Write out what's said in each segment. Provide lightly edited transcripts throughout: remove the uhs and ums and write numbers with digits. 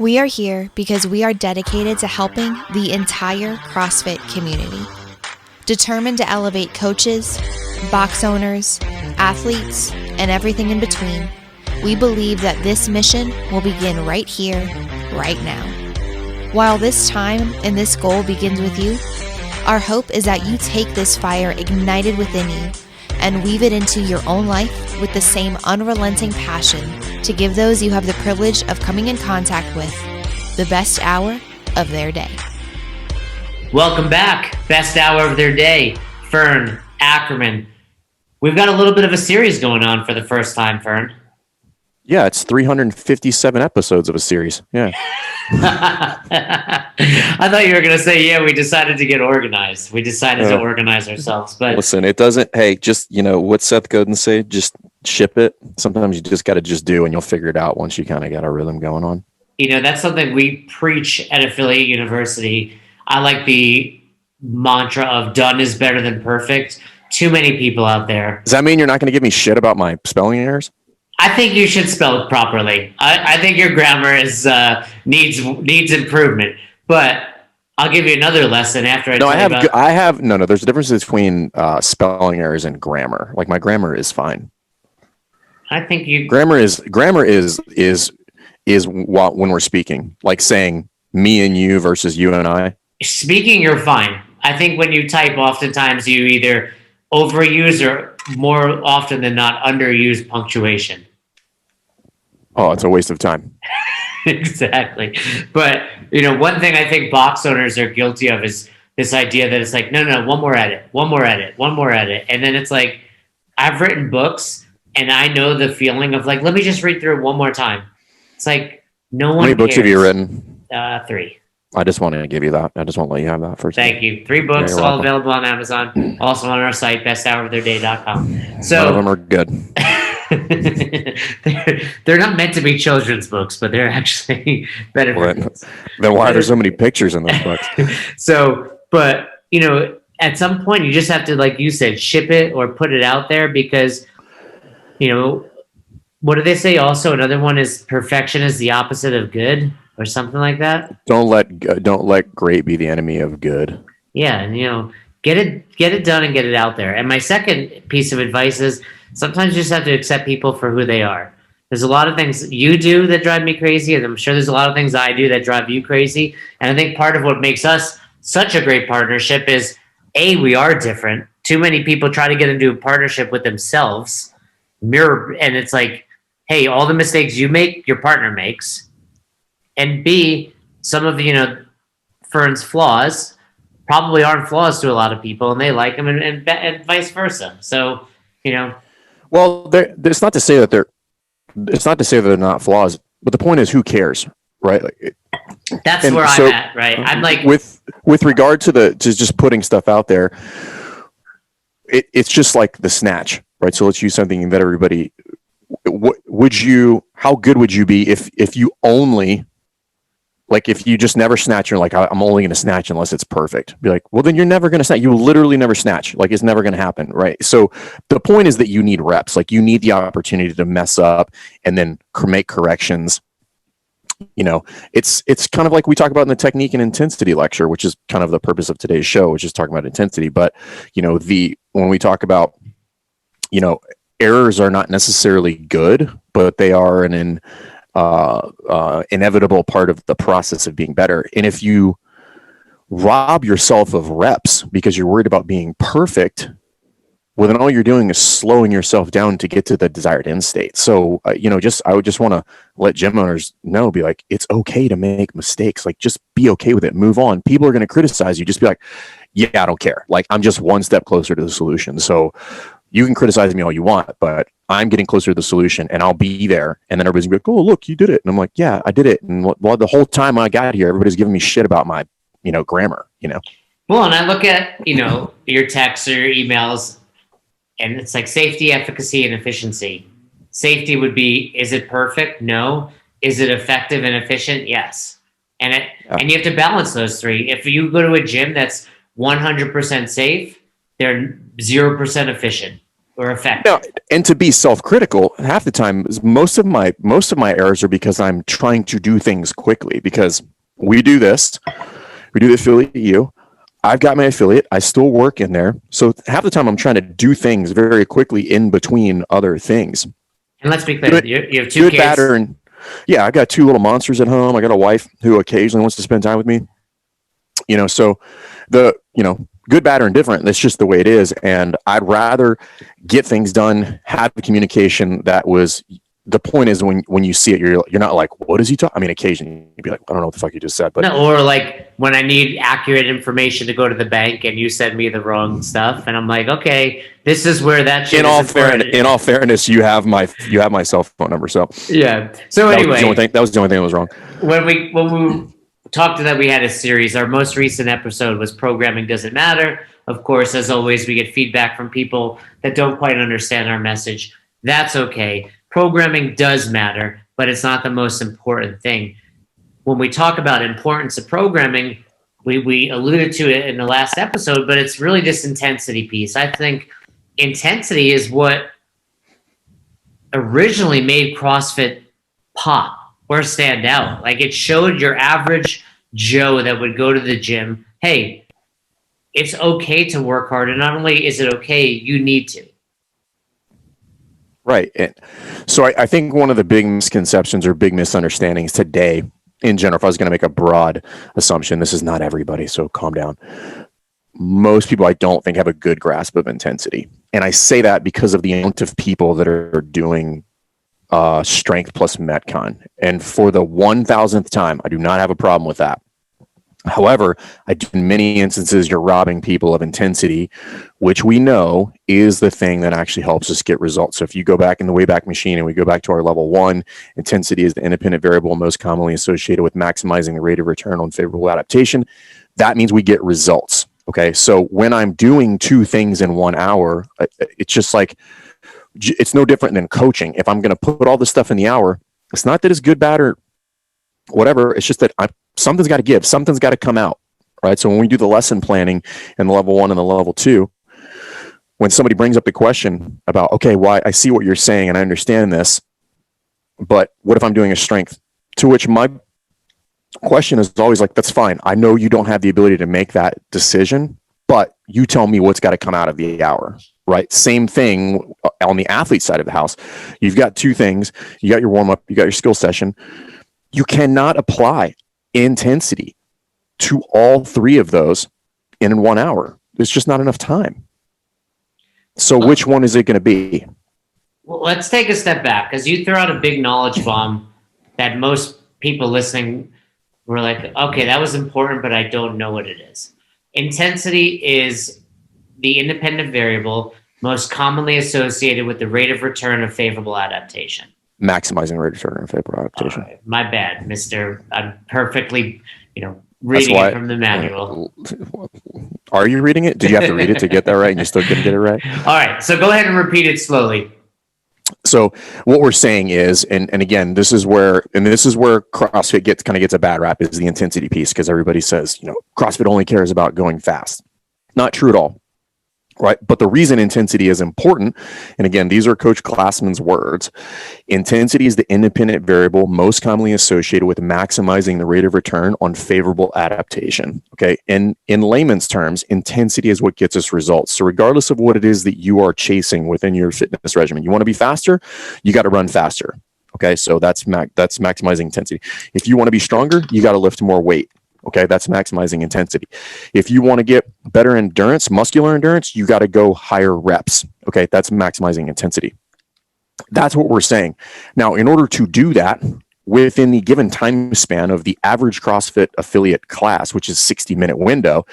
We are here because we are dedicated to helping the entire CrossFit community. Determined to elevate coaches, box owners, athletes, and everything in between, we believe that this mission will begin right here, right now. While this time and this goal begins with you, our hope is that you take this fire ignited within you and weave it into your own life with the same unrelenting passion to give those you have the privilege of coming in contact with the best hour of their day. Welcome back. Best hour of their day. Fern Ackerman. We've got a little bit of a series going on for the first time, Fern. Yeah, it's 357 episodes of a series. Yeah. I thought you were going to say, yeah, we decided to get organized. We decided to organize ourselves. But listen, it doesn't, hey, just, what Seth Godin say? Just ship it. Sometimes you just got to just do, and you'll figure it out once you kind of got a rhythm going on. That's something we preach at Affiliate University. I like the mantra of done is better than perfect. Too many people out there. Does that mean you're not going to give me shit about my spelling errors? I think you should spell it properly. I think your grammar is needs improvement. But I'll give you another lesson after I. No, there's a difference between spelling errors and grammar. Like, my grammar is fine. I think you. Grammar is what, when we're speaking, like saying me and you versus you and I. Speaking, you're fine. I think when you type, oftentimes you either overuse or more often than not underuse punctuation. Oh, it's a waste of time. Exactly. But, one thing I think box owners are guilty of is this idea that it's like, no, one more edit. And then it's like, I've written books and I know the feeling of like, let me just read through it one more time. It's like, no one cares. How many books have you written? 3. I just wanted to give you that. I just want to let you have that first. Thank you. 3 books, all welcome. Available on Amazon, also on our site, besthouroftheirday.com. So none of them are good. they're not meant to be children's books, but they're actually better. Then why are there so many pictures in those books? So, but at some point you just have to, like you said, ship it or put it out there because, what do they say? Also, another one is perfection is the opposite of good. Or something like that. Don't let great be the enemy of good. Yeah, and get it done and get it out there. And my second piece of advice is sometimes you just have to accept people for who they are. There's a lot of things you do that drive me crazy, and I'm sure there's a lot of things I do that drive you crazy. And I think part of what makes us such a great partnership is we are different. Too many people try to get into a partnership with themselves, and it's like, hey, all the mistakes you make, your partner makes. And B, some of Fern's flaws probably aren't flaws to a lot of people, and they like them, and vice versa. So, well, it's not to say that they're not flaws, but the point is, who cares, right? That's where I'm at, right? I'm like with regard to just putting stuff out there. It's just like the snatch, right? So let's use something that everybody. How good would you be if you only. Like, if you just never snatch, you're like, I'm only going to snatch unless it's perfect. Be like, well, then you're never going to snatch. You will literally never snatch. Like, it's never going to happen, right? So the point is that you need reps. Like, you need the opportunity to mess up and then make corrections. It's kind of like we talk about in the technique and intensity lecture, which is kind of the purpose of today's show, which is talking about intensity. But, when we talk about, errors are not necessarily good, but they are an inevitable part of the process of being better. And if you rob yourself of reps because you're worried about being perfect, well, then all you're doing is slowing yourself down to get to the desired end state. So, I would just want to let gym owners know, be like, it's okay to make mistakes. Like, just be okay with it. Move on. People are going to criticize you. Just be like, yeah, I don't care. Like, I'm just one step closer to the solution. So you can criticize me all you want, but I'm getting closer to the solution, and I'll be there. And then everybody's gonna be like, oh, look, you did it. And I'm like, yeah, I did it. And the whole time I got here, everybody's giving me shit about my, grammar, Well, and I look at, your texts or your emails, and it's like safety, efficacy, and efficiency. Safety would be, is it perfect? No. Is it effective and efficient? Yes. And you have to balance those 3. If you go to a gym that's 100% safe, they're 0% efficient. or effective. Now, and to be self-critical, half the time, most of my errors are because I'm trying to do things quickly. Because we do the affiliate U. I've got my affiliate. I still work in there, so half the time I'm trying to do things very quickly in between other things. And let's be clear, Good- you have two Good, kids. bad, or yeah, I got two little monsters at home. I got a wife who occasionally wants to spend time with me. So good, bad, or indifferent. That's just the way it is. And I'd rather get things done, have the communication that was. The point is when you see it, you're not like, what is he talking? I mean, occasionally you'd be like, I don't know what the fuck you just said, but No, or like when I need accurate information to go to the bank and you send me the wrong stuff, and I'm like, okay, this is where that shit in all fairness, you have my cell phone number. So yeah. So anyway, that was the only thing that was wrong. When we talked to that, we had a series. Our most recent episode was Programming Doesn't Matter. Of course, as always, we get feedback from people that don't quite understand our message. That's okay. Programming does matter, but it's not the most important thing. When we talk about importance of programming, we alluded to it in the last episode, but it's really this intensity piece. I think intensity is what originally made CrossFit pop or stand out. Like, it showed your average Joe that would go to the gym, hey, it's okay to work hard. And not only is it okay, you need to. Right. And so I think one of the big misconceptions or big misunderstandings today in general, if I was going to make a broad assumption, this is not everybody, so calm down. Most people, I don't think, have a good grasp of intensity. And I say that because of the amount of people that are doing strength plus Metcon. And for the 1,000th time, I do not have a problem with that. However, in many instances, you're robbing people of intensity, which we know is the thing that actually helps us get results. So if you go back in the Wayback Machine and we go back to our level 1, intensity is the independent variable most commonly associated with maximizing the rate of return on favorable adaptation. That means we get results. Okay. So when I'm doing 2 things in 1 hour, it's just like, it's no different than coaching. If I'm going to put all this stuff in the hour, it's not that it's good, bad, or whatever. It's just that something's got to give. Something's got to come out, right? So when we do the lesson planning in the level 1 and the level 2, when somebody brings up the question about, okay, why I see what you're saying and I understand this, but what if I'm doing a strength? To which my question is always like, that's fine. I know you don't have the ability to make that decision, but you tell me what's got to come out of the hour, right? Same thing on the athlete side of the house. You've got 2 things. You got your warm up, you got your skill session. You cannot apply intensity to all 3 of those in 1 hour. There's just not enough time. So which one is it going to be? Well, let's take a step back, because you throw out a big knowledge bomb that most people listening were like, okay, that was important, but I don't know what it is. Intensity is the independent variable most commonly associated with the rate of return of favorable adaptation. Maximizing rate of return on favorable adaptation. Right. My bad, mister. I'm perfectly, reading it from the manual. Are you reading it? Did you have to read it to get that right and you still couldn't get it right? All right, so go ahead and repeat it slowly. So what we're saying is, and again, this is where CrossFit gets a bad rap, is the intensity piece, because everybody says, CrossFit only cares about going fast. Not true at all. Right. But the reason intensity is important, and again, these are Coach Glassman's words, intensity is the independent variable most commonly associated with maximizing the rate of return on favorable adaptation. Okay. And in layman's terms, intensity is what gets us results. So regardless of what it is that you are chasing within your fitness regimen, you want to be faster, you got to run faster. Okay. So that's maximizing intensity. If you want to be stronger, you got to lift more weight. Okay, that's maximizing intensity. If you want to get better endurance, muscular endurance, you got to go higher reps. Okay, that's maximizing intensity. That's what we're saying. Now, in order to do that within the given time span of the average CrossFit affiliate class, which is 60-minute window,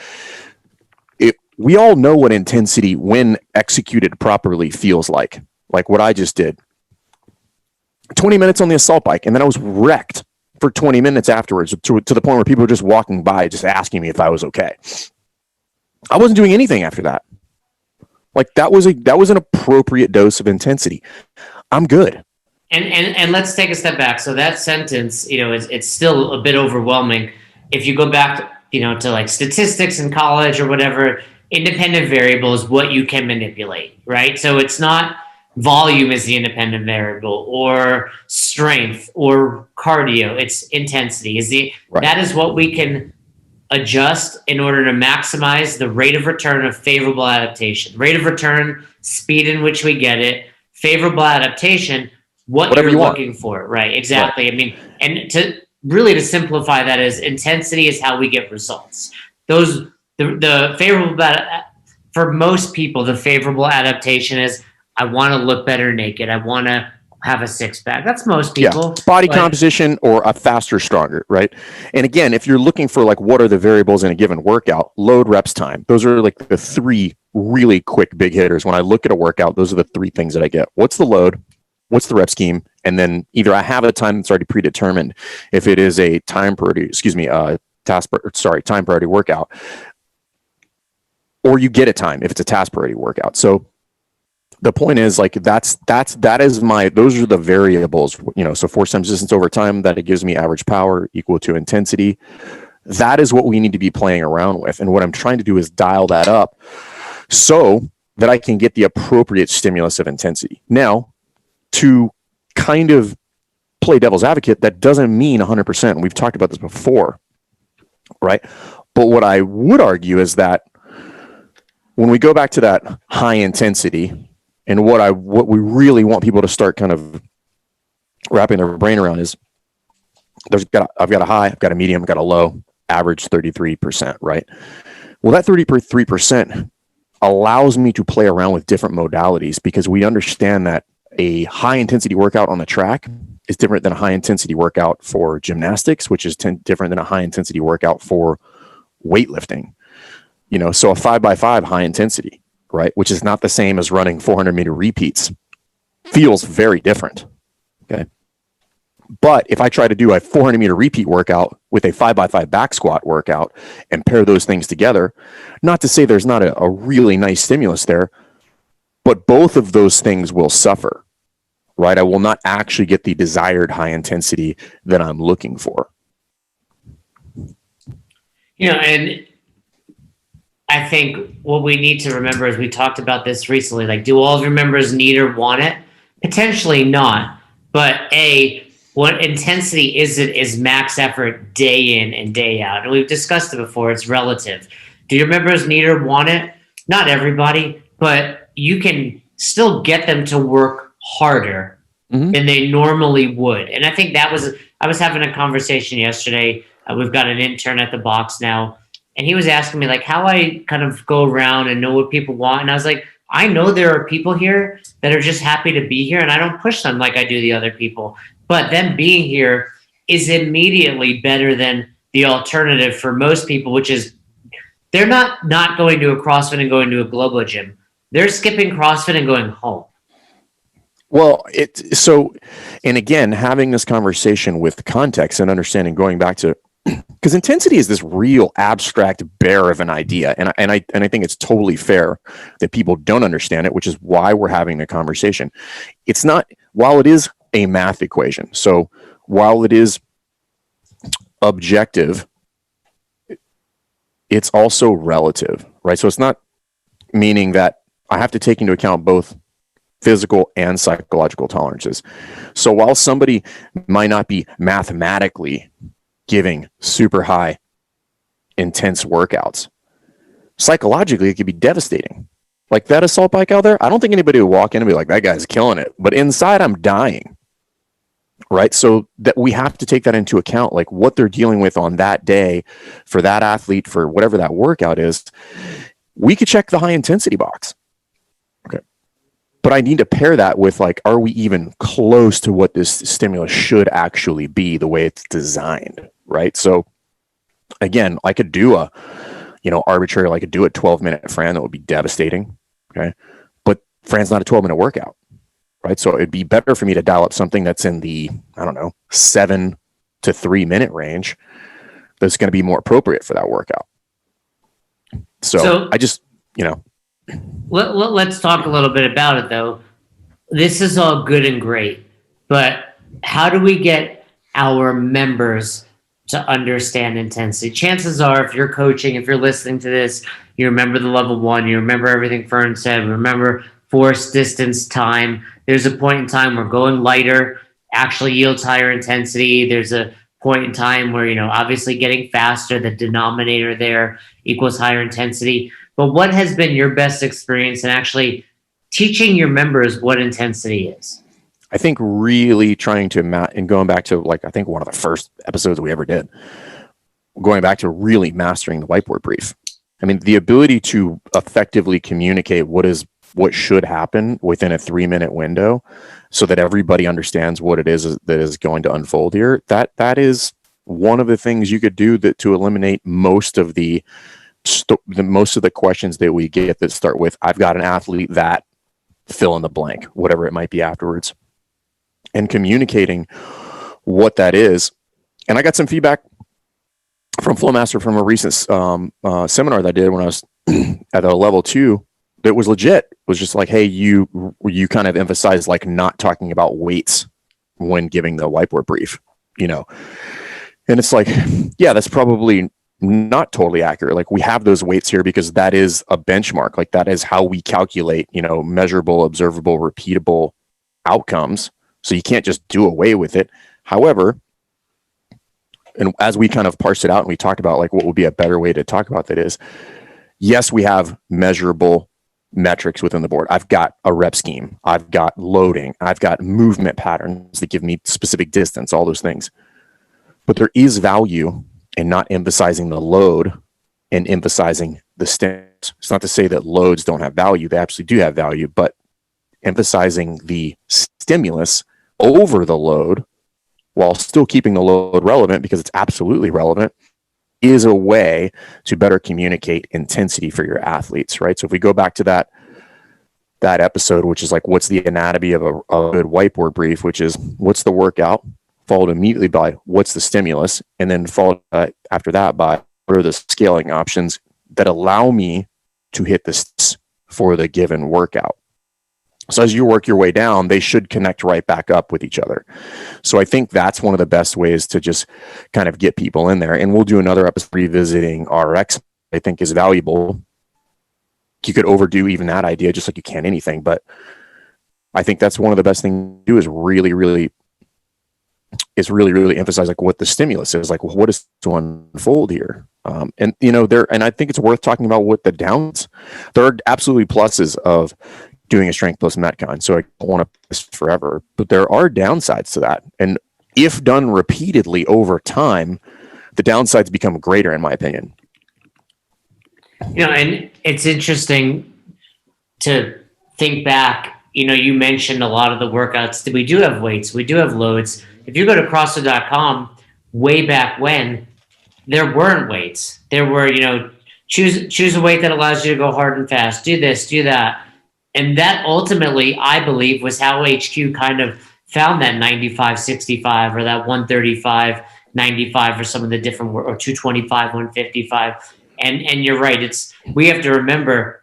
we all know what intensity, when executed properly, feels like what I just did. 20 minutes on the assault bike, and then I was wrecked for 20 minutes afterwards, to the point where people were just walking by, just asking me if I was okay. I wasn't doing anything after that. Like, that was an appropriate dose of intensity. I'm good. And let's take a step back. So that sentence, it's still a bit overwhelming. If you go back, to like statistics in college or whatever, independent variable is what you can manipulate, right? So it's not volume is the independent variable, or strength, or cardio. It's intensity is the Right. that is what we can adjust in order to maximize the rate of return of favorable adaptation. Rate of return, speed in which we get it, favorable adaptation, Whatever you're you want. looking for. Right, exactly. Right. I mean, and to simplify that is intensity is how we get results. The favorable for most people, the favorable adaptation is I want to look better naked. I want to have a six pack. That's most people. Yeah, body composition or a faster, stronger, right? And again, if you're looking for like what are the variables in a given workout, load, reps, time. Those are like the three really quick big hitters. When I look at a workout, those are the three things that I get. What's the load? What's the rep scheme? And then either I have a time that's already predetermined if it is a time priority, time priority workout, or you get a time if it's a task priority workout. So the point is like those are the variables, so force times distance over time, that it gives me average power equal to intensity. That is what we need to be playing around with. And what I'm trying to do is dial that up so that I can get the appropriate stimulus of intensity. Now, to kind of play devil's advocate, that doesn't mean 100%. We've talked about this before, right? But what I would argue is that when we go back to that high intensity, and what we really want people to start kind of wrapping their brain around is I've got a high, I've got a medium, I've got a low, average 33%, right? Well, that 33% allows me to play around with different modalities, because we understand that a high intensity workout on the track is different than a high intensity workout for gymnastics, which is different than a high intensity workout for weightlifting. So a 5x5 high intensity, right, which is not the same as running 400-meter repeats, feels very different. Okay. But if I try to do a 400-meter repeat workout with a 5x5 back squat workout and pair those things together, not to say there's not a really nice stimulus there, but both of those things will suffer, right? I will not actually get the desired high intensity that I'm looking for. And I think what we need to remember is we talked about this recently, like, do all of your members need or want it? Potentially not. But what intensity is max effort day in and day out? And we've discussed it before. It's relative. Do your members need or want it? Not everybody, but you can still get them to work harder than they normally would. And I think I was having a conversation yesterday. We've got an intern at the box now, and he was asking me like how I kind of go around and know what people want. And I was like, I know there are people here that are just happy to be here, and I don't push them like I do the other people. But them being here is immediately better than the alternative for most people, which is they're not going to a CrossFit and going to a Globo gym. They're skipping CrossFit and going home. Well, and again, having this conversation with context and understanding, going back to, because intensity is this real abstract bear of an idea, and I think it's totally fair that people don't understand it, which is why we're having the conversation. It's not, while it is a math equation, so while it is objective, it's also relative, right? So it's not meaning that I have to take into account both physical and psychological tolerances. So while somebody might not be mathematically giving super high, intense workouts, psychologically, it could be devastating. Like that assault bike out there, I don't think anybody would walk in and be like, that guy's killing it. But inside, I'm dying. Right? So that we have to take that into account, like what they're dealing with on that day for that athlete, for whatever that workout is. We could check the high intensity box. Okay. But I need to pair that with like, are we even close to what this stimulus should actually be the way it's designed? Right. So again, I could do arbitrary, I could do a 12-minute Fran that would be devastating. Okay. But Fran's not a 12-minute workout. Right. So it'd be better for me to dial up something that's in the, 7 to 3 minute range that's going to be more appropriate for that workout. So I just, Let's talk a little bit about it, though. This is all good and great, but how do we get our members to understand intensity? Chances are, if you're coaching, if you're listening to this, You remember the level 1. You remember everything Fern said. Remember force, distance, time. There's a point in time where going lighter actually yields higher intensity. There's a point in time where, obviously getting faster, the denominator there equals higher intensity. But what has been your best experience in actually teaching your members what intensity is? I think really trying to and going back to I think one of the first episodes we ever did, going back to really mastering the whiteboard brief. I mean, the ability to effectively communicate what should happen within a 3-minute window so that everybody understands what it is that is going to unfold here. That is one of the things you could do to eliminate most of the questions that we get that start with, I've got an athlete that fill in the blank, whatever it might be afterwards, and communicating what that is. And I got some feedback from Flowmaster from a recent seminar that I did when I was at a level 2 that was legit. It was just like, hey, you kind of emphasize not talking about weights when giving the whiteboard brief, and it's like, yeah, that's probably not totally accurate. We have those weights here because that is a benchmark. That is how we calculate, measurable, observable, repeatable outcomes. So you can't just do away with it. However, and as we kind of parsed it out and we talked about what would be a better way to talk about that is, yes, we have measurable metrics within the board. I've got a rep scheme. I've got loading. I've got movement patterns that give me specific distance, all those things. But there is value in not emphasizing the load and emphasizing the stimulus. It's not to say that loads don't have value. They absolutely do have value, but emphasizing the stimulus over the load while still keeping the load relevant, because it's absolutely relevant, is a way to better communicate intensity for your athletes, right? So if we go back to that episode, which is what's the anatomy of a good whiteboard brief, which is what's the workout, followed immediately by what's the stimulus, and then followed after that by what are the scaling options that allow me to hit this for the given workout. So as you work your way down, they should connect right back up with each other. So I think that's one of the best ways to just kind of get people in there. And we'll do another episode revisiting RX, I think is valuable. You could overdo even that idea just like you can anything. But I think that's one of the best things to do is really, really emphasize what the stimulus is, what is to unfold here. And I think it's worth talking about what the downs. There are absolutely pluses of doing a strength plus metcon. So I don't want to this forever, but there are downsides to that. And if done repeatedly over time, the downsides become greater, in my opinion. And it's interesting to think back. You mentioned a lot of the workouts that we do have weights, we do have loads. If you go to CrossFit.com, way back when, there weren't weights. There were, choose a weight that allows you to go hard and fast. Do this, do that. And that ultimately, I believe, was how HQ kind of found that 95-65 or that 135-95 for some of the different, or 225-155. And you're right. We have to remember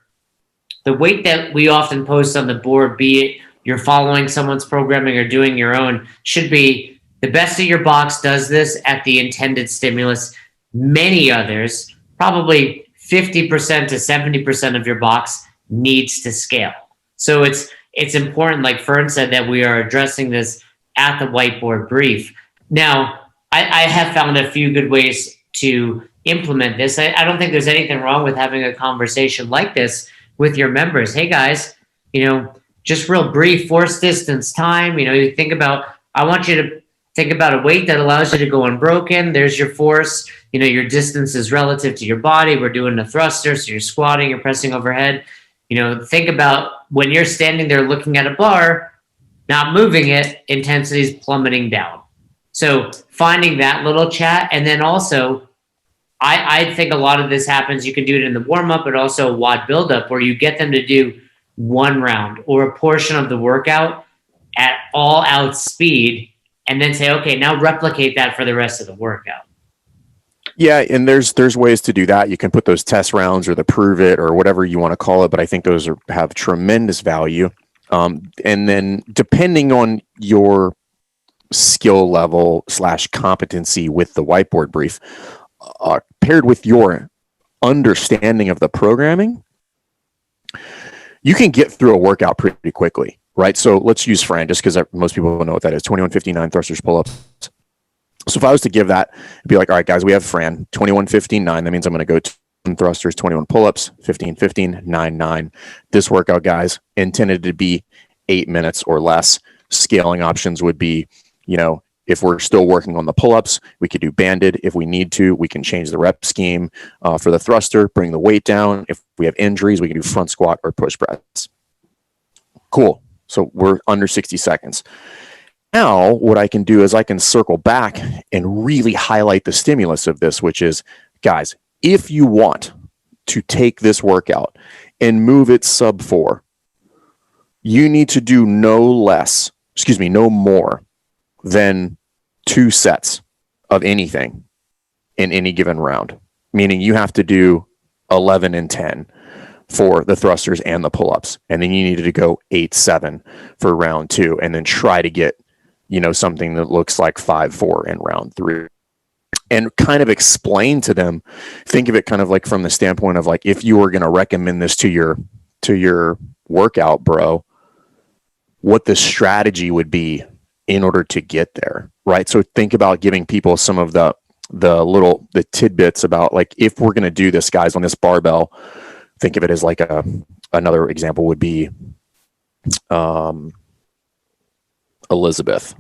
the weight that we often post on the board, be it you're following someone's programming or doing your own, should be the best of your box does this at the intended stimulus. Many others, probably 50% to 70% of your box needs to scale. So it's important, like Fern said, that we are addressing this at the whiteboard brief. Now, I have found a few good ways to implement this. I don't think there's anything wrong with having a conversation like this with your members. Hey guys, just real brief, force, distance, time. You think about, I want you to think about a weight that allows you to go unbroken. There's your force. Your distance is relative to your body. We're doing a thruster, so you're squatting, you're pressing overhead. Think about when you're standing there looking at a bar, not moving it, intensity is plummeting down. So finding that little chat, and then also, I think a lot of this happens, you can do it in the warm-up, but also a WOD buildup, where you get them to do one round or a portion of the workout at all out speed, and then say, okay, now replicate that for the rest of the workout. Yeah, and there's ways to do that. You can put those test rounds or the prove it or whatever you want to call it, but I think those have tremendous value. And then depending on your skill level / competency with the whiteboard brief, paired with your understanding of the programming, you can get through a workout pretty quickly, right? So let's use Fran, just because most people know what that is. 2159 thrusters, pull-ups. So if I was to give that, it'd be like, all right, guys, we have Fran, 2159. That means I'm going to go 10 thrusters, 21 pull-ups, 15, 15, 9, 9. This workout, guys, intended to be 8 minutes or less. Scaling options would be, if we're still working on the pull-ups, we could do banded. If we need to, we can change the rep scheme for the thruster, bring the weight down. If we have injuries, we can do front squat or push press. Cool. So we're under 60 seconds. Now, what I can do is I can circle back and really highlight the stimulus of this, which is, guys, if you want to take this workout and move it sub 4, you need to do no more than 2 sets of anything in any given round, meaning you have to do 11 and 10 for the thrusters and the pull-ups, and then you needed to go 8-7 for round 2, and then try to get something that looks like 5-4 in round 3, and kind of explain to them. Think of it kind of like from the standpoint of like, if you were going to recommend this to your workout, bro, what the strategy would be in order to get there, right? So think about giving people some of the tidbits about, like, if we're going to do this, guys, on this barbell, think of it as like another example would be Elizabeth,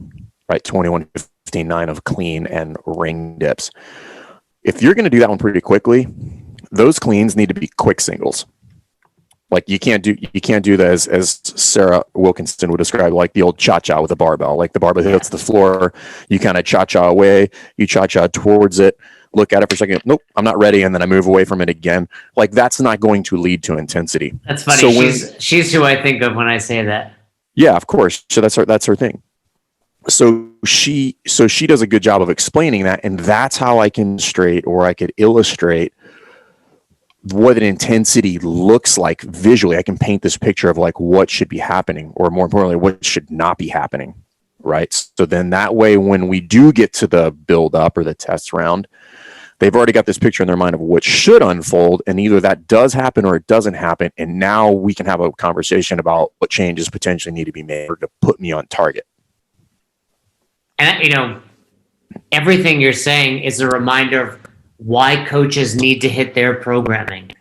right? 2159 of clean and ring dips. If you're going to do that one pretty quickly, those cleans need to be quick singles. Like you can't do that as Sarah Wilkinson would describe, like the old cha-cha with a barbell. Like the barbell hits the floor, you kind of cha-cha away, you cha-cha towards it, look at it for a second, nope, I'm not ready, and then I move away from it again. Like that's not going to lead to intensity. That's funny. So she's who I think of when I say that. Yeah, of course. So that's her thing. So she does a good job of explaining that, and that's how I can illustrate what an intensity looks like visually. I can paint this picture of like what should be happening, or more importantly, what should not be happening, right? So then that way, when we do get to the build up or the test round, they've already got this picture in their mind of what should unfold, and either that does happen or it doesn't happen. And now we can have a conversation about what changes potentially need to be made to put me on target. And everything you're saying is a reminder of why coaches need to hit their programming.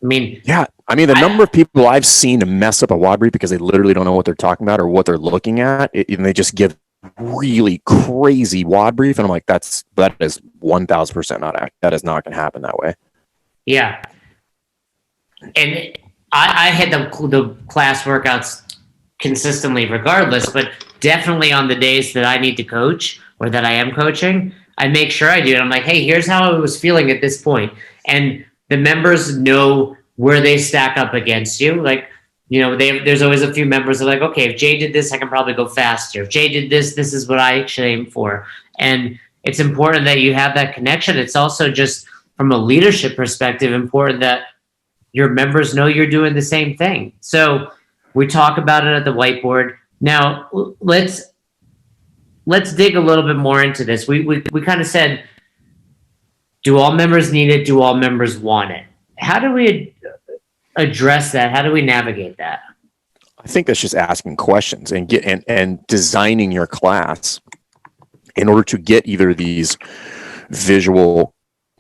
The number of people I've seen to mess up a WOD brief because they literally don't know what they're talking about or what they're looking at, and they just give really crazy WOD brief, and I'm like, that is 1,000% not. That is not going to happen that way. Yeah, and I hit the class workouts consistently, regardless, but definitely on the days that I need to coach or that I am coaching, I make sure I do it. I'm like, hey, here's how I was feeling at this point. And the members know where they stack up against you. Like, there's always a few members that are like, okay, if Jay did this, I can probably go faster. If Jay did this, this is what I should aim for. And it's important that you have that connection. It's also just from a leadership perspective, important that your members know you're doing the same thing. So we talk about it at the whiteboard. Now, let's dig a little bit more into this. We kind of said, do all members need it? Do all members want it? How do we address that? How do we navigate that? I think that's just asking questions and designing your class in order to get either these visual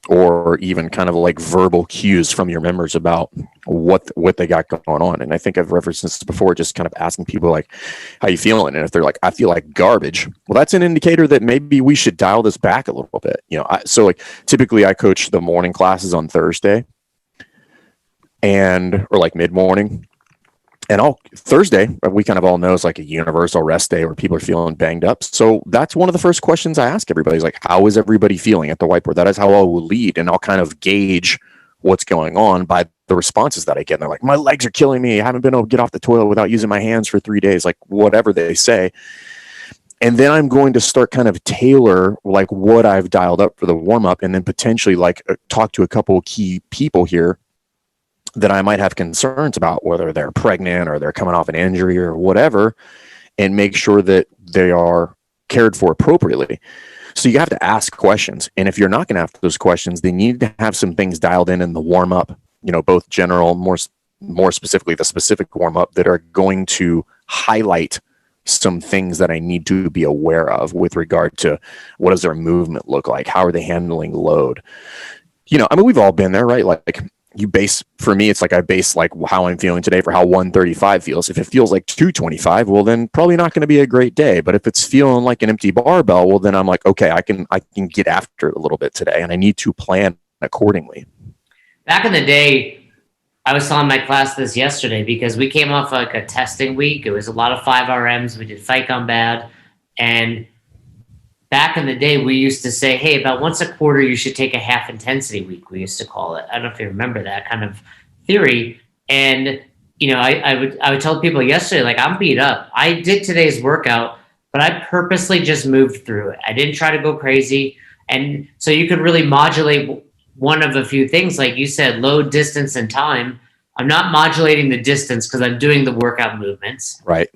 or even kind of like verbal cues from your members about what they got going on. And I think I've referenced this before, just kind of asking people like, how you feeling? And if they're like, I feel like garbage, well, that's an indicator that maybe we should dial this back a little bit. So like typically I coach the morning classes on Thursday or like mid-morning. And Thursday, we kind of all know, is like a universal rest day where people are feeling banged up. So that's one of the first questions I ask everybody is like, how is everybody feeling at the whiteboard? That is how I will lead. And I'll kind of gauge what's going on by the responses that I get. And they're like, my legs are killing me. I haven't been able to get off the toilet without using my hands for 3 days, like whatever they say. And then I'm going to start kind of tailor like what I've dialed up for the warm up, and then potentially like talk to a couple of key people here that I might have concerns about, whether they're pregnant or they're coming off an injury or whatever, and make sure that they are cared for appropriately. So you have to ask questions. And if you're not going to ask those questions, then you need to have some things dialed in the warm up, both general, more specifically the specific warm up, that are going to highlight some things that I need to be aware of with regard to what does their movement look like? How are they handling load? We've all been there, right? Like for me, it's like I base like how I'm feeling today for how 135 feels. If it feels like 225, well, then probably not going to be a great day. But if it's feeling like an empty barbell, well, then I'm like, okay, I can get after it a little bit today, and I need to plan accordingly. Back in the day, I was telling my class this yesterday because we came off like a testing week. It was a lot of 5RMs. We did Fight Gone Bad. And back in the day, we used to say, hey, about once a quarter, you should take a half intensity week, we used to call it. I don't know if you remember that kind of theory. And, I would tell people yesterday, like, I'm beat up. I did today's workout, but I purposely just moved through it. I didn't try to go crazy. And so you could really modulate one of a few things. Like you said, load, distance, and time. I'm not modulating the distance because I'm doing the workout movements. Right.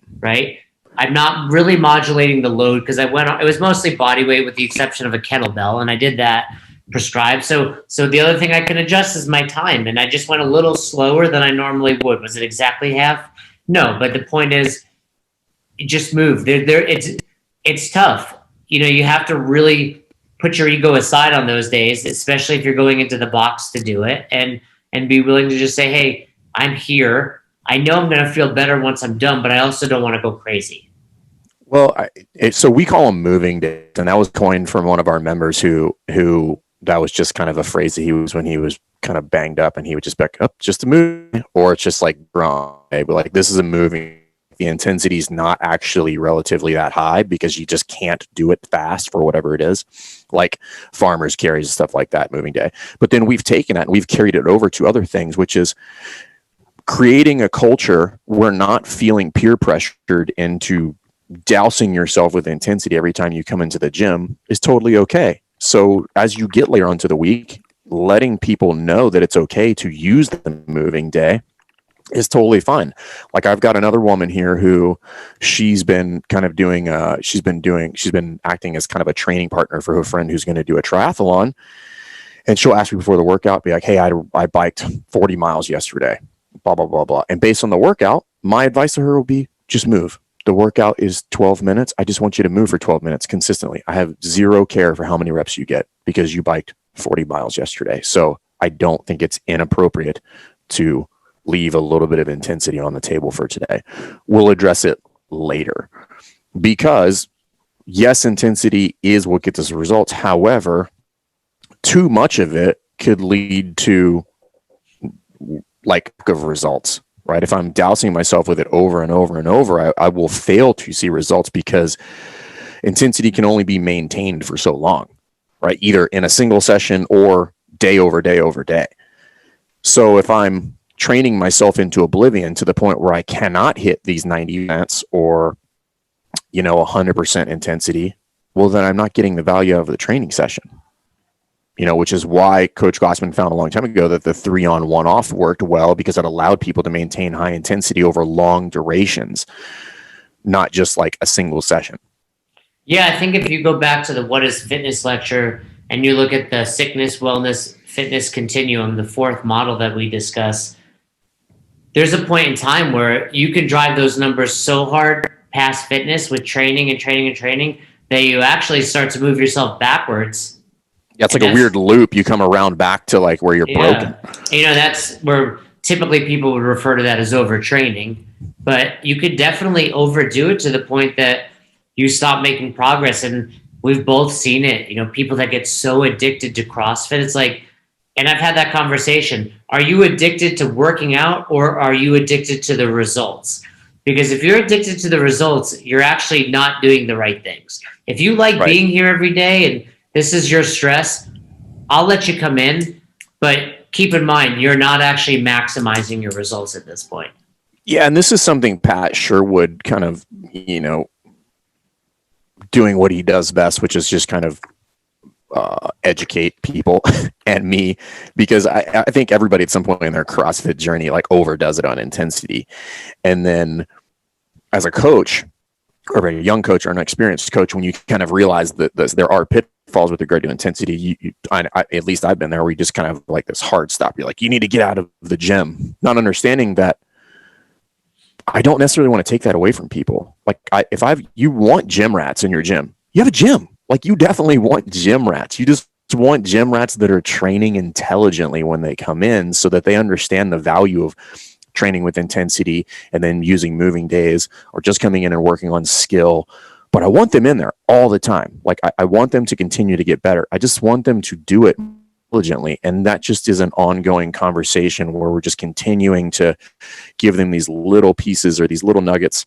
I'm not really modulating the load because it was mostly body weight with the exception of a kettlebell, and I did that prescribed. So the other thing I can adjust is my time, and I just went a little slower than I normally would. Was it exactly half? No, but the point is, just move. It's tough. You have to really put your ego aside on those days, especially if you're going into the box to do it, and be willing to just say, hey, I'm here. I know I'm going to feel better once I'm done, but I also don't want to go crazy. Well, so we call them moving days, and that was coined from one of our members who that was just kind of a phrase that he was when he was kind of banged up, and he would just back up, just a move, or it's just like wrong. But like, this is a moving. The intensity is not actually relatively that high because you just can't do it fast for whatever it is, like farmers carries and stuff like that, moving day. But then we've taken that and we've carried it over to other things, which is creating a culture where not feeling peer pressured into dousing yourself with intensity every time you come into the gym is totally okay. So as you get later onto the week, letting people know that it's okay to use the moving day is totally fine. Like I've got another woman here who she's been kind of doing, she's been acting as kind of a training partner for her friend who's going to do a triathlon. And she'll ask me before the workout, be like, hey, I biked 40 miles yesterday, blah, blah, blah, blah. And based on the workout, my advice to her will be just move. The workout is 12 minutes. I just want you to move for 12 minutes consistently. I have zero care for how many reps you get because you biked 40 miles yesterday. So I don't think it's inappropriate to leave a little bit of intensity on the table for today. We'll address it later because yes, intensity is what gets us results. However, too much of it could lead to lack of results, right? If I'm dousing myself with it over and over and over, I will fail to see results because intensity can only be maintained for so long, right? Either in a single session or day over day over day. So if I'm training myself into oblivion to the point where I cannot hit these 90 minutes or, 100% intensity, well, then I'm not getting the value of the training session. Which is why Coach Glassman found a long time ago that the 3-on 1-off worked well because it allowed people to maintain high intensity over long durations, not just like a single session. Yeah, I think if you go back to the What is Fitness lecture and you look at the sickness, wellness, fitness continuum, the fourth model that we discuss, there's a point in time where you can drive those numbers so hard past fitness with training and training and training that you actually start to move yourself backwards. Yeah, it's like a weird loop. You come around back to like where you're broken. That's where typically people would refer to that as overtraining. But you could definitely overdo it to the point that you stop making progress. And we've both seen it. People that get so addicted to CrossFit, it's like, and I've had that conversation. Are you addicted to working out or are you addicted to the results? Because if you're addicted to the results, you're actually not doing the right things. If you like being here every day and this is your stress, I'll let you come in, but keep in mind, you're not actually maximizing your results at this point. Yeah, and this is something Pat Sherwood kind of, doing what he does best, which is just kind of educate people and me, because I think everybody at some point in their CrossFit journey like overdoes it on intensity. And then as a coach, or a very young coach or an experienced coach, when you kind of realize that there are pitfalls with regard to intensity, at least I've been there, where you just kind of like this hard stop. You're like, you need to get out of the gym, not understanding that I don't necessarily want to take that away from people. Like you want gym rats in your gym, you have a gym. Like you definitely want gym rats. You just want gym rats that are training intelligently when they come in, so that they understand the value of training with intensity and then using moving days, or just coming in and working on skill. But I want them in there all the time. Like I want them to continue to get better. I just want them to do it diligently. And that just is an ongoing conversation where we're just continuing to give them these little pieces or these little nuggets,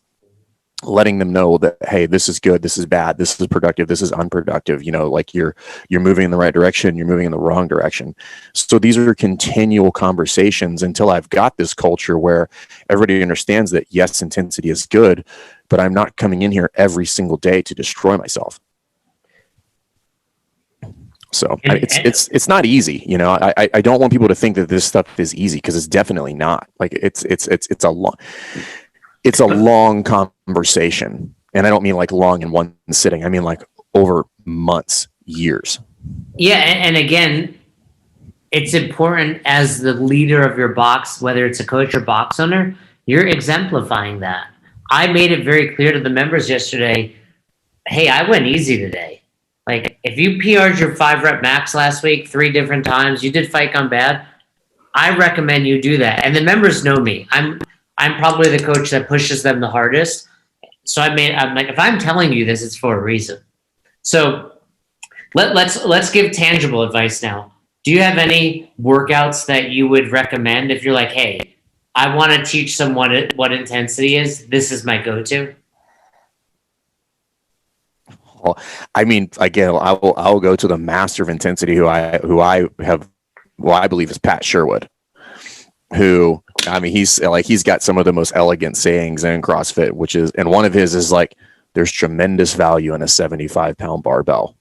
letting them know that, hey, this is good, this is bad, this is productive, this is unproductive. Like you're moving in the right direction, you're moving in the wrong direction. So these are continual conversations until I've got this culture where everybody understands that, yes, intensity is good, but I'm not coming in here every single day to destroy myself. So it's not easy. I don't want people to think that this stuff is easy, because it's definitely not. Like it's a long conversation, and I don't mean like long in one sitting. I mean like over months, years. Yeah, and again, it's important as the leader of your box, whether it's a coach or box owner, you're exemplifying that. I made it very clear to the members yesterday, hey, I went easy today. Like if you PR'd your 5-rep max last week 3 different times, you did fight on bad, I recommend you do that. And the members know me. I'm probably the coach that pushes them the hardest. So I'm like, if I'm telling you this, it's for a reason. So let's give tangible advice now. Do you have any workouts that you would recommend if you're like, hey, I want to teach someone what intensity is? This is my go-to. Well, I mean, again, I will go to the master of intensity, who I believe is Pat Sherwood, who, I mean, he's got some of the most elegant sayings in CrossFit, and one of his is like, there's tremendous value in a 75-pound barbell,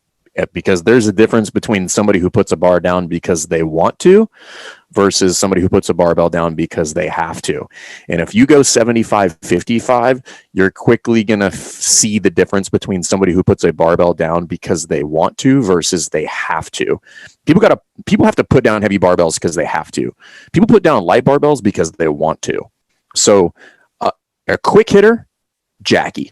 because there's a difference between somebody who puts a bar down because they want to versus somebody who puts a barbell down because they have to. And if you go 75-55, you're quickly going to see the difference between somebody who puts a barbell down because they want to versus they have to. People have to put down heavy barbells because they have to. People put down light barbells because they want to. So a quick hitter, Jackie.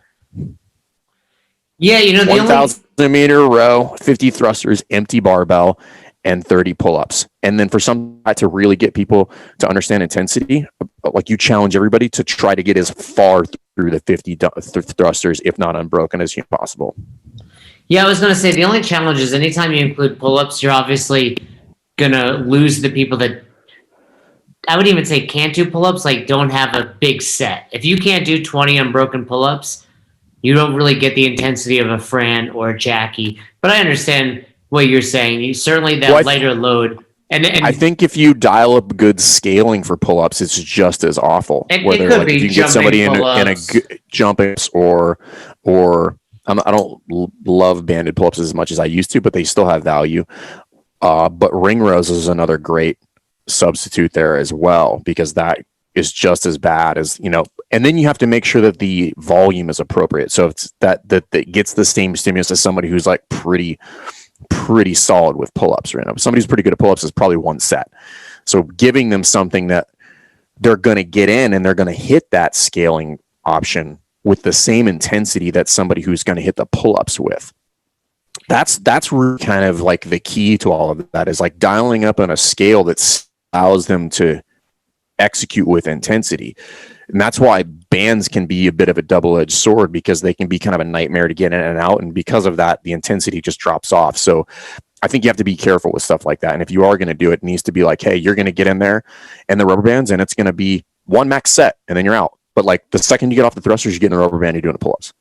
Yeah, the 1,000 meter row, 50 thrusters, empty barbell, and 30 pull-ups. And then for some to really get people to understand intensity, like you challenge everybody to try to get as far through the 50 thrusters, if not unbroken, as possible. Yeah, I was going to say, the only challenge is anytime you include pull-ups, you're obviously going to lose the people that, I would even say, can't do pull-ups, like don't have a big set. If you can't do 20 unbroken pull-ups, you don't really get the intensity of a Fran or a Jackie. But I understand what you're saying. You certainly lighter load. And I think if you dial up good scaling for pull-ups, it's just as awful. Whether like if you get somebody in a jumping or I don't love banded pull-ups as much as I used to, but they still have value. But ring rows is another great substitute there as well, because that is just as bad as, and then you have to make sure that the volume is appropriate. So it's that gets the same stimulus as somebody who's like pretty solid with pull-ups right now. Somebody who's pretty good at pull-ups is probably one set. So giving them something that they're going to get in and they're going to hit that scaling option with the same intensity that somebody who's going to hit the pull-ups with. That's really kind of like the key to all of that, is like dialing up on a scale that allows them to execute with intensity. And that's why bands can be a bit of a double-edged sword, because they can be kind of a nightmare to get in and out. And because of that, the intensity just drops off. So I think you have to be careful with stuff like that. And if you are going to do it, it needs to be like, hey, you're going to get in there and the rubber bands, and it's going to be one max set, and then you're out. But like the second you get off the thrusters, you get in the rubber band, you're doing the pull-ups.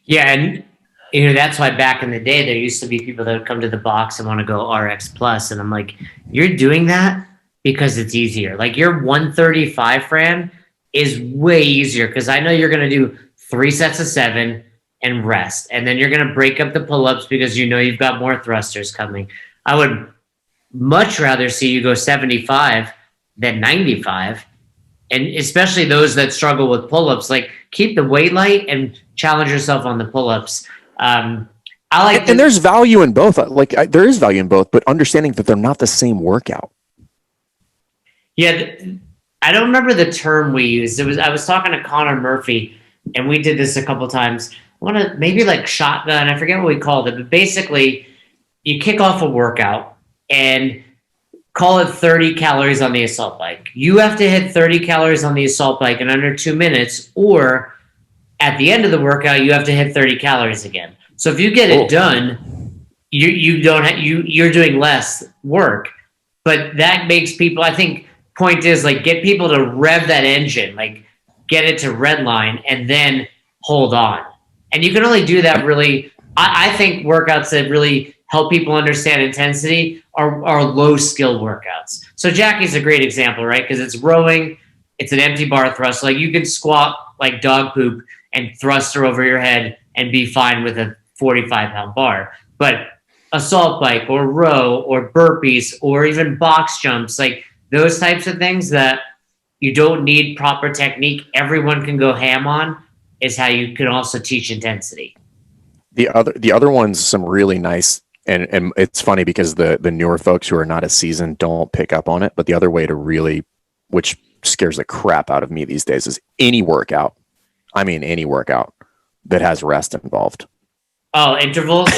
Yeah. And that's why back in the day, there used to be people that would come to the box and want to go RX plus. And I'm like, you're doing that because it's easier. Like your 135 Fran is way easier, because I know you're going to do 3 sets of 7 and rest. And then you're going to break up the pull-ups because you've got more thrusters coming. I would much rather see you go 75 than 95 and especially those that struggle with pull-ups, like keep the weight light and challenge yourself on the pull-ups. I like, and there's value in both. There is value in both, but understanding that they're not the same workout. Yeah, I don't remember the term we used. I was talking to Connor Murphy, and we did this a couple times. Maybe like shotgun. I forget what we called it, but basically, you kick off a workout and call it 30 calories on the assault bike. You have to hit 30 calories on the assault bike in under 2 minutes, or at the end of the workout, you have to hit 30 calories again. So if you get it done, you're doing less work, but that makes people. I think point is like get people to rev that engine, like get it to red line, and then hold on. And you can only do that really. I think workouts that really help people understand intensity are low skill workouts. So Jackie's a great example, right? Because it's rowing, it's an empty bar thrust. Like you can squat like dog poop and thrust her over your head and be fine with a 45-pound bar. But assault bike or row or burpees or even box jumps, like those types of things that you don't need proper technique, everyone can go ham on, is how you can also teach intensity. The other one's some really nice, and it's funny because the newer folks who are not as seasoned don't pick up on it. But the other way to really, which scares the crap out of me these days, is any workout. I mean, any workout that has rest involved. Oh, intervals,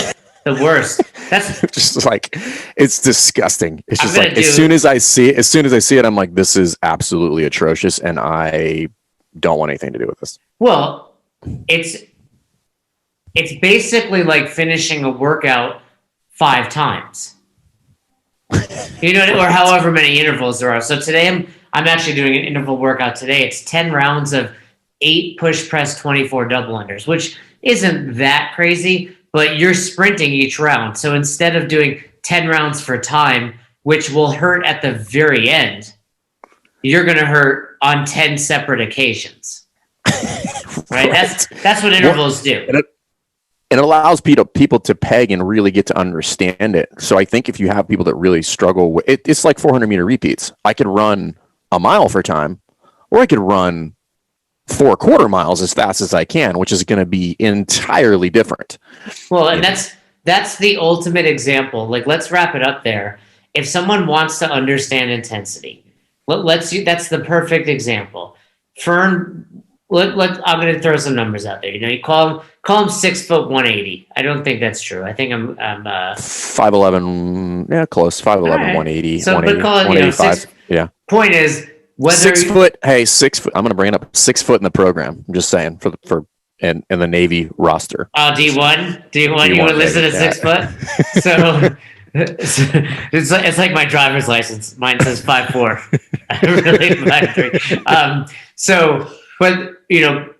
the worst. That's just like, it's disgusting. It's just like as soon as I see it, I'm like, this is absolutely atrocious, and I don't want anything to do with this. Well, it's basically like finishing a workout 5 times. You know, or however many intervals there are. So today I'm actually doing an interval workout today. It's 10 rounds of 8 push press 24 double unders, which isn't that crazy, but you're sprinting each round. So instead of doing 10 rounds for time, which will hurt at the very end, you're going to hurt on 10 separate occasions. Right? That's what intervals do. And it allows people to peg and really get to understand it. So I think if you have people that really struggle with it, it's like 400-meter repeats. I could run a mile for time, or I could run 4 quarter miles as fast as I can, which is going to be entirely different. Well, and that's the ultimate example. Like, let's wrap it up there. If someone wants to understand intensity, that's the perfect example. Fern, I'm going to throw some numbers out there. You know, you call him 6 foot 180. I don't think that's true. I think I'm 5'11", yeah, close. 5'11", right. 180, so, 180, call it, 185. Yeah. Point is, whether 6 foot. Hey, 6 foot. I'm going to bring it up. 6 foot in the program. I'm just saying in the Navy roster. Oh, D1. You would listen to 6 foot. So it's like my driver's license. Mine says 5'4". I'm really 5'3". So, but you know,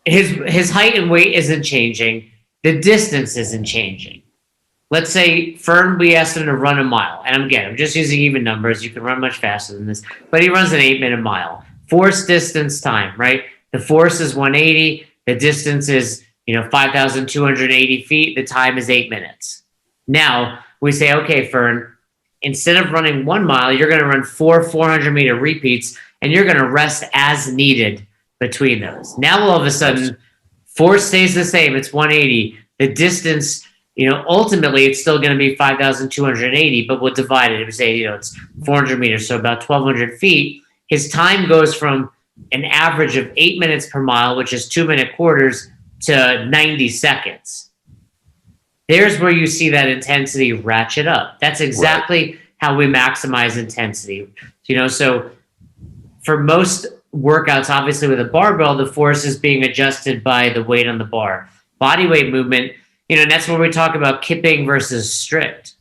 his height and weight isn't changing. The distance isn't changing. Let's say Fern, we asked him to run a mile. And I'm just using even numbers. You can run much faster than this. But he runs an 8-minute mile. Force distance time, right? The force is 180. The distance is, 5,280 feet. The time is 8 minutes. Now, we say, okay, Fern, instead of running 1 mile, you're going to run 4 400-meter repeats, and you're going to rest as needed between those. Now, all of a sudden, force stays the same. It's 180. The distance, ultimately, it's still going to be 5,280, but we'll divide it. If we say, it's 400 meters, so about 1,200 feet. His time goes from an average of 8 minutes per mile, which is 2-minute quarters, to 90 seconds. There's where you see that intensity ratchet up. That's exactly how we maximize intensity. So for most workouts, obviously with a barbell, the force is being adjusted by the weight on the bar. Body weight movement, and that's where we talk about kipping versus strict.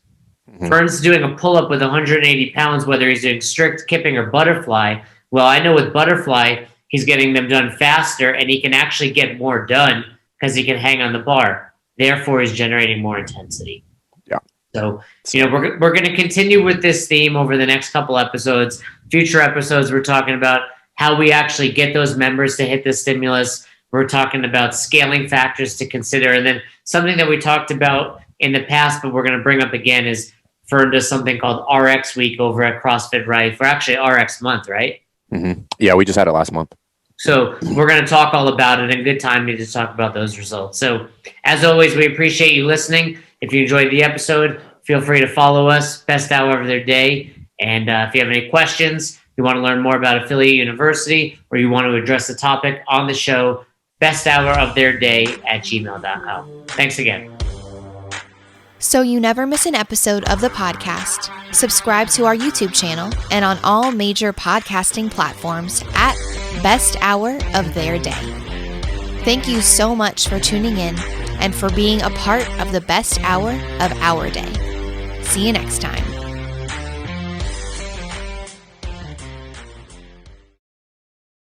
Mm-hmm. Fern's doing a pull-up with 180 pounds, whether he's doing strict, kipping, or butterfly. Well, I know with butterfly, he's getting them done faster, and he can actually get more done because he can hang on the bar. Therefore, he's generating more intensity. Yeah. So, we're going to continue with this theme over the next couple episodes. Future episodes, we're talking about how we actually get those members to hit the stimulus. We're talking about scaling factors to consider. And then something that we talked about in the past, but we're going to bring up again, is Fern does something called RX Week over at CrossFit Rife, or actually RX Month, right? Yeah, we just had it last month. So we're going to talk all about it, and good time to talk about those results. So as always, we appreciate you listening. If you enjoyed the episode, feel free to follow us, Best Hour of Their Day. And if you have any questions, you want to learn more about Affiliate University, or you want to address the topic on the show, besthouroftheirday@gmail.com. Thanks again. So you never miss an episode of the podcast, subscribe to our YouTube channel and on all major podcasting platforms at Best Hour of Their Day. Thank you so much for tuning in and for being a part of the best hour of our day. See you next time.